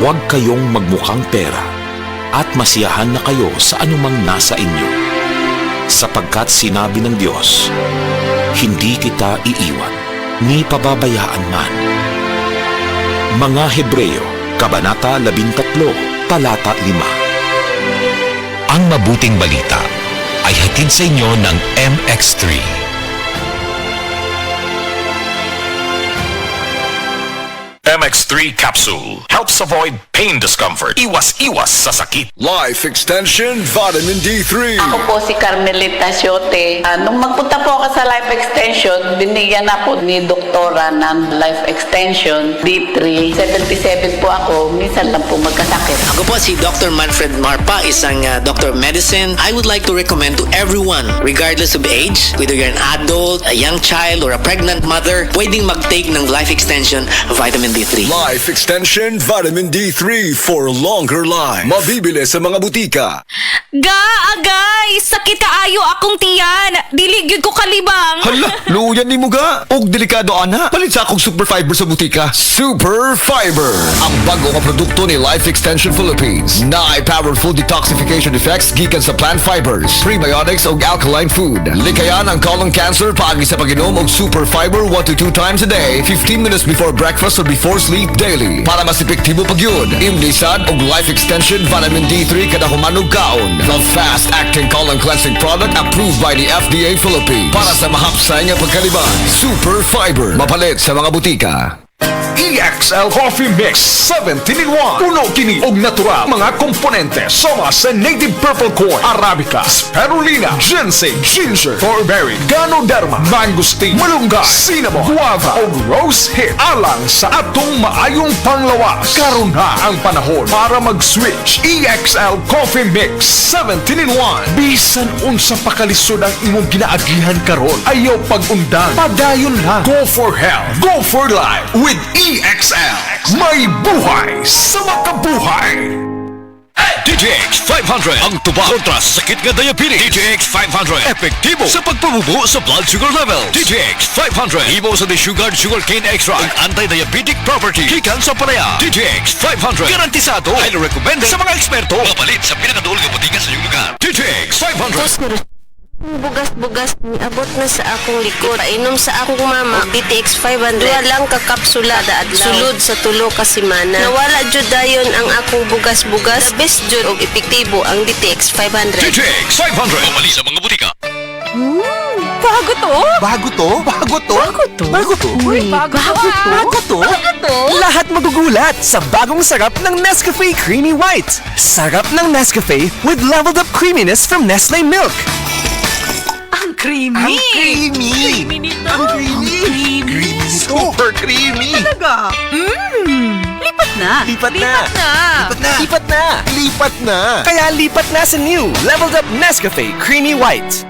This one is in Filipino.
Huwag kayong magmukhang pera at masiyahan na kayo sa anumang nasa inyo. Sapagkat sinabi ng Diyos, hindi kita iiwan, ni pababayaan man. Mga Hebreo, Kabanata 13, Talata 5. Ang mabuting balita ay hatid sa inyo ng MX3. MX3 Capsule helps avoid pain discomfort. Iwas-iwas sa sakit. Life Extension Vitamin D3. Ako po si Carmelita Siote. Nung magpunta po ako sa Life Extension, binigyan ako ni doktora ng Life Extension D3. 77 po ako, minsan lang po magkasakit. Ako po si Dr. Manfred Marpa, isang Doctor of Medicine. I would like to recommend to everyone, regardless of age, whether you're an adult, a young child, or a pregnant mother, pwedeng mag-take ng Life Extension Vitamin D3. Life Extension Vitamin D3 for longer life. Mabibili sa mga butika. Agay! Sakit kaayo akong tiyan! Diligid ko kalibang! Hala, luyan ni mo ga. Og delikado ana. Palit sa akong Super Fiber sa butika. Super Fiber. Ang bago nga produkto ni Life Extension Philippines. Na powerful detoxification effects gikan sa plant fibers, prebiotics ug alkaline food. Likayan ang colon cancer paagi sa pag-inom og Super Fiber 1 to 2 times a day, 15 minutes before breakfast or before sleep daily. Para mas epektibo pag yun, imlisan og Life Extension Vitamin D3 kada humanog kaon. The fast-acting colon cleansing product approved by the FDA Philippines. Para sa mahapsay nga pagkalibang, Super Fiber. Mapalit sa mga butika. EXL Coffee Mix 17-in-1. Puno kini og natural mga komponente sama sa native purple corn, arabica, spirulina, ginseng, ginger, thornberry, ganoderma, mangosteen, malunggay, cinnamon, guava ug rose hip. Alang sa atong maayong panglawas. Karon na ang panahon para mag-switch. EXL Coffee Mix 17-in-1. Bisan unsa pa kalisod ang imong ginaagihan karon, ayaw pag-undan. Padayon lang. Go for health. Go for life with EXL. May buhay sa makabuhay. DTX 500 ang tuba kontra sa sakit nga diabetes. DTX 500 epektibo sa pagpabubo sa blood sugar level. DTX 500 ibo sa desugared sugarcane extract ang anti-diabetic property gikan sa palaya. DTX 500 garantisado, highly recommended sa mga eksperto. Mapalit sa pinakaduol nga botika sa iyong lugar. DTX 500. Bugas-bugas ni abot na sa akong likod. Painom sa akong mama DTX 500. Dua lang ka kapsula sulod sa tulo ka semana. Nawala jud dayon ang akong bugas-bugas. The best jud og epektibo ang DTX 500. DTX 500 mamali sa mga butika. Bago to? Bago to? Bago to? Bago to? Bago to? Uy, bago to? Bago to? Bago to? Lahat magugulat sa bagong sarap ng Nescafe Creamy White. Sarap ng Nescafe with leveled up creaminess from Nestle Milk. Ang creamy! Ang creamy! Creamy nito! Ang creamy! Creamy! Super creamy! Talaga! Lipat na! Lipat na! Lipat na! Lipat na! Lipat na! Lipat na! Kaya lipat na sa new leveled up Nescafe Creamy White.